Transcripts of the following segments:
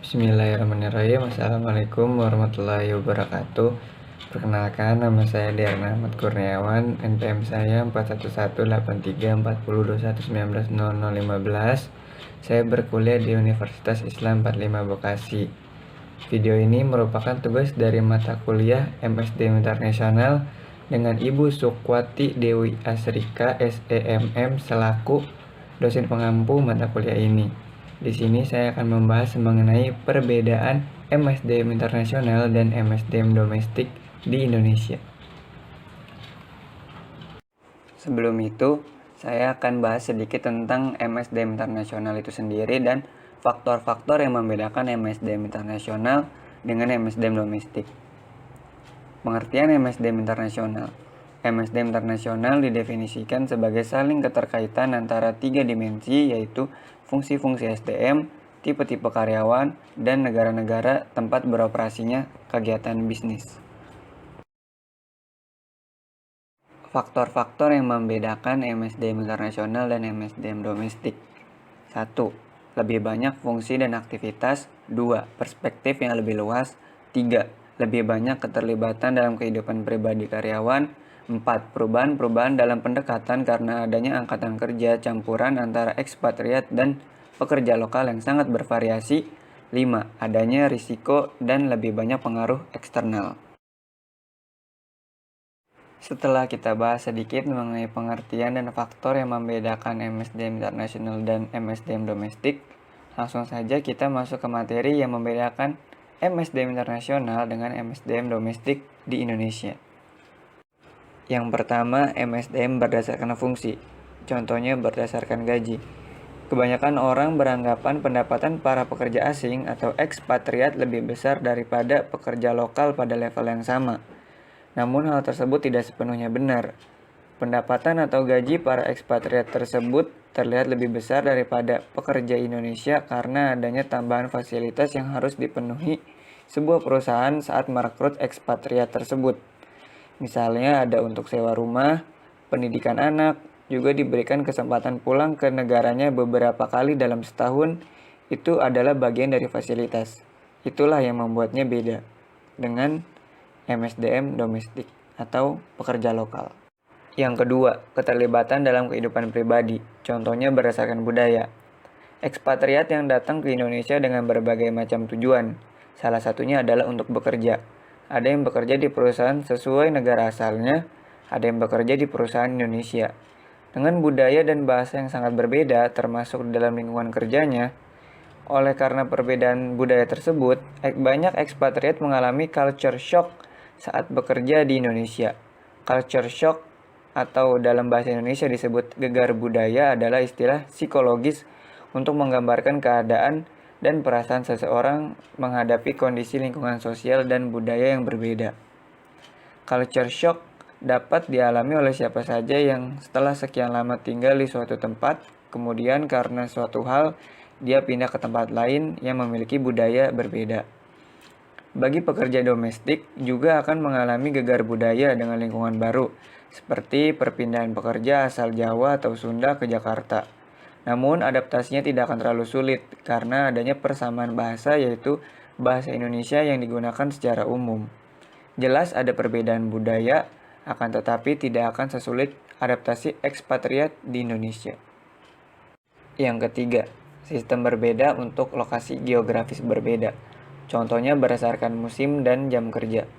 Bismillahirrahmanirrahim. Assalamualaikum warahmatullahi wabarakatuh. Perkenalkan, nama saya Diarna Ahmad Kurniawan. NPM saya 41183421190015. Saya berkuliah di Universitas Islam 45 Bekasi. Video ini merupakan tugas dari mata kuliah MSDM Internasional dengan Ibu Sukwati Dewi Asrika SEMM selaku dosen pengampu mata kuliah ini. Di sini saya akan membahas mengenai perbedaan MSDM internasional dan MSDM domestik di Indonesia. Sebelum itu, saya akan bahas sedikit tentang MSDM internasional itu sendiri dan faktor-faktor yang membedakan MSDM internasional dengan MSDM domestik. Pengertian MSDM internasional. MSDM internasional didefinisikan sebagai saling keterkaitan antara 3 dimensi, yaitu fungsi-fungsi SDM, tipe-tipe karyawan, dan negara-negara tempat beroperasinya kegiatan bisnis. Faktor-faktor yang membedakan MSDM internasional dan MSDM domestik. 1. Lebih banyak fungsi dan aktivitas. 2. Perspektif yang lebih luas. 3. Lebih banyak keterlibatan dalam kehidupan pribadi karyawan. 4. Perubahan-perubahan dalam pendekatan karena adanya angkatan kerja campuran antara ekspatriat dan pekerja lokal yang sangat bervariasi. 5. Adanya risiko dan lebih banyak pengaruh eksternal. Setelah kita bahas sedikit mengenai pengertian dan faktor yang membedakan MSDM internasional dan MSDM domestik, langsung saja kita masuk ke materi yang membedakan MSDM internasional dengan MSDM domestik di Indonesia. Yang pertama, MSDM berdasarkan fungsi. Contohnya berdasarkan gaji. Kebanyakan orang beranggapan pendapatan para pekerja asing atau ekspatriat lebih besar daripada pekerja lokal pada level yang sama. Namun hal tersebut tidak sepenuhnya benar. Pendapatan atau gaji para ekspatriat tersebut terlihat lebih besar daripada pekerja Indonesia karena adanya tambahan fasilitas yang harus dipenuhi sebuah perusahaan saat merekrut ekspatriat tersebut. Misalnya ada untuk sewa rumah, pendidikan anak, juga diberikan kesempatan pulang ke negaranya beberapa kali dalam setahun. Itu adalah bagian dari fasilitas. Itulah yang membuatnya beda dengan MSDM domestik atau pekerja lokal. Yang kedua, keterlibatan dalam kehidupan pribadi. Contohnya berdasarkan budaya. Ekspatriat yang datang ke Indonesia dengan berbagai macam tujuan. Salah satunya adalah untuk bekerja. Ada yang bekerja di perusahaan sesuai negara asalnya, ada yang bekerja di perusahaan Indonesia. Dengan budaya dan bahasa yang sangat berbeda, termasuk dalam lingkungan kerjanya, oleh karena perbedaan budaya tersebut, banyak ekspatriat mengalami culture shock saat bekerja di Indonesia. Culture shock atau dalam bahasa Indonesia disebut gegar budaya adalah istilah psikologis untuk menggambarkan keadaan dan perasaan seseorang menghadapi kondisi lingkungan sosial dan budaya yang berbeda. Culture shock dapat dialami oleh siapa saja yang setelah sekian lama tinggal di suatu tempat, kemudian karena suatu hal dia pindah ke tempat lain yang memiliki budaya berbeda. Bagi pekerja domestik juga akan mengalami gegar budaya dengan lingkungan baru, seperti perpindahan pekerja asal Jawa atau Sunda ke Jakarta. Namun adaptasinya tidak akan terlalu sulit karena adanya persamaan bahasa, yaitu bahasa Indonesia yang digunakan secara umum. Jelas ada perbedaan budaya, akan tetapi tidak akan sesulit adaptasi ekspatriat di Indonesia. Yang ketiga, sistem berbeda untuk lokasi geografis berbeda. Contohnya berdasarkan musim dan jam kerja.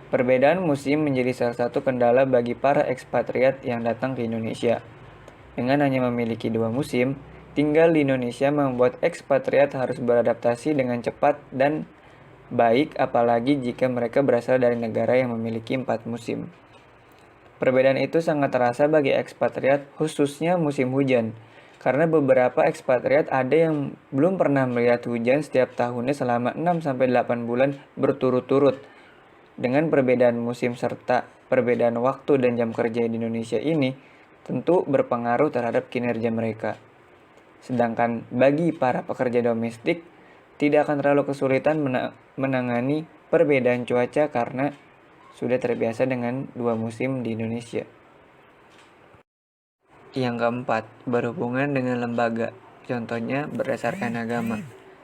Perbedaan musim menjadi salah satu kendala bagi para ekspatriat yang datang ke Indonesia. Dengan hanya memiliki 2 musim, tinggal di Indonesia membuat ekspatriat harus beradaptasi dengan cepat dan baik, apalagi jika mereka berasal dari negara yang memiliki 4 musim. Perbedaan itu sangat terasa bagi ekspatriat, khususnya musim hujan. Karena beberapa ekspatriat ada yang belum pernah melihat hujan setiap tahunnya selama 6-8 bulan berturut-turut. Dengan perbedaan musim serta perbedaan waktu dan jam kerja di Indonesia ini, tentu berpengaruh terhadap kinerja mereka. Sedangkan bagi para pekerja domestik, tidak akan terlalu kesulitan menangani perbedaan cuaca karena sudah terbiasa dengan 2 musim di Indonesia. Yang keempat, berhubungan dengan lembaga. Contohnya berdasarkan agama.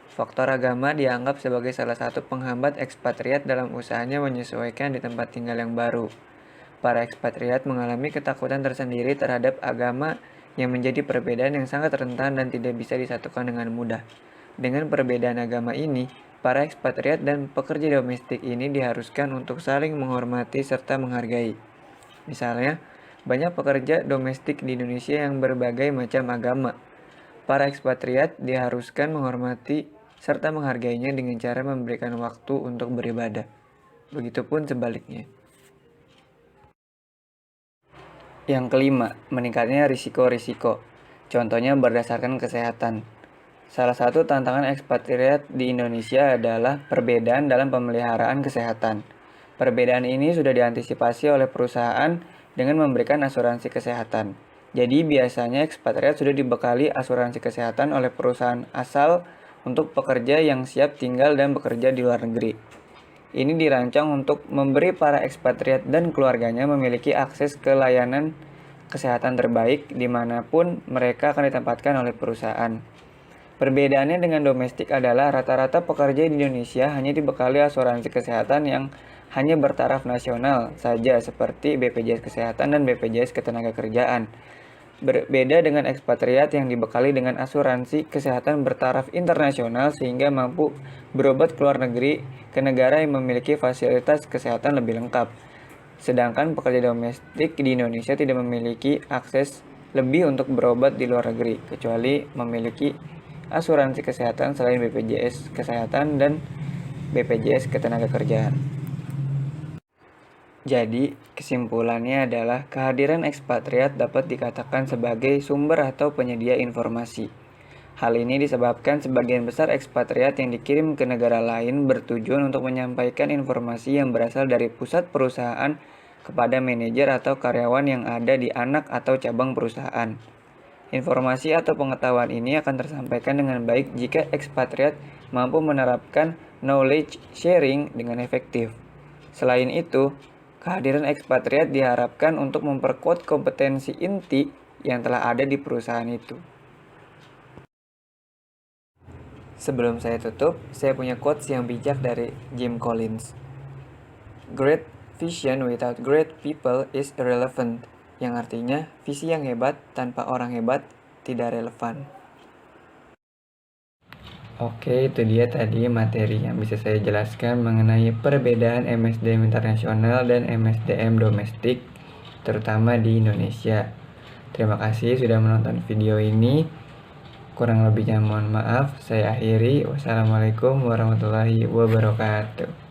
Faktor agama dianggap sebagai salah satu penghambat ekspatriat dalam usahanya menyesuaikan di tempat tinggal yang baru. Para ekspatriat mengalami ketakutan tersendiri terhadap agama yang menjadi perbedaan yang sangat rentan dan tidak bisa disatukan dengan mudah. Dengan perbedaan agama ini, para ekspatriat dan pekerja domestik ini diharuskan untuk saling menghormati serta menghargai. Misalnya, banyak pekerja domestik di Indonesia yang berbagai macam agama. Para ekspatriat diharuskan menghormati serta menghargainya dengan cara memberikan waktu untuk beribadah. Begitupun sebaliknya. Yang kelima, meningkatnya risiko-risiko. Contohnya berdasarkan kesehatan. Salah satu tantangan ekspatriat di Indonesia adalah perbedaan dalam pemeliharaan kesehatan. Perbedaan ini sudah diantisipasi oleh perusahaan dengan memberikan asuransi kesehatan. Jadi biasanya ekspatriat sudah dibekali asuransi kesehatan oleh perusahaan asal untuk pekerja yang siap tinggal dan bekerja di luar negeri. Ini dirancang untuk memberi para ekspatriat dan keluarganya memiliki akses ke layanan kesehatan terbaik dimanapun mereka akan ditempatkan oleh perusahaan. Perbedaannya dengan domestik adalah rata-rata pekerja di Indonesia hanya dibekali asuransi kesehatan yang hanya bertaraf nasional saja seperti BPJS Kesehatan dan BPJS Ketenagakerjaan. Berbeda dengan ekspatriat yang dibekali dengan asuransi kesehatan bertaraf internasional sehingga mampu berobat ke luar negeri ke negara yang memiliki fasilitas kesehatan lebih lengkap. Sedangkan pekerja domestik di Indonesia tidak memiliki akses lebih untuk berobat di luar negeri kecuali memiliki asuransi kesehatan selain BPJS Kesehatan dan BPJS Ketenagakerjaan. Jadi, kesimpulannya adalah kehadiran ekspatriat dapat dikatakan sebagai sumber atau penyedia informasi. Hal ini disebabkan sebagian besar ekspatriat yang dikirim ke negara lain bertujuan untuk menyampaikan informasi yang berasal dari pusat perusahaan kepada manajer atau karyawan yang ada di anak atau cabang perusahaan. Informasi atau pengetahuan ini akan tersampaikan dengan baik jika ekspatriat mampu menerapkan knowledge sharing dengan efektif. Selain itu, kehadiran ekspatriat diharapkan untuk memperkuat kompetensi inti yang telah ada di perusahaan itu. Sebelum saya tutup, saya punya quotes yang bijak dari Jim Collins. Great vision without great people is irrelevant, yang artinya visi yang hebat tanpa orang hebat tidak relevan. Oke, itu dia tadi materi yang bisa saya jelaskan mengenai perbedaan MSDM internasional dan MSDM domestik, terutama di Indonesia. Terima kasih sudah menonton video ini. Kurang lebihnya mohon maaf. Saya akhiri. Wassalamualaikum warahmatullahi wabarakatuh.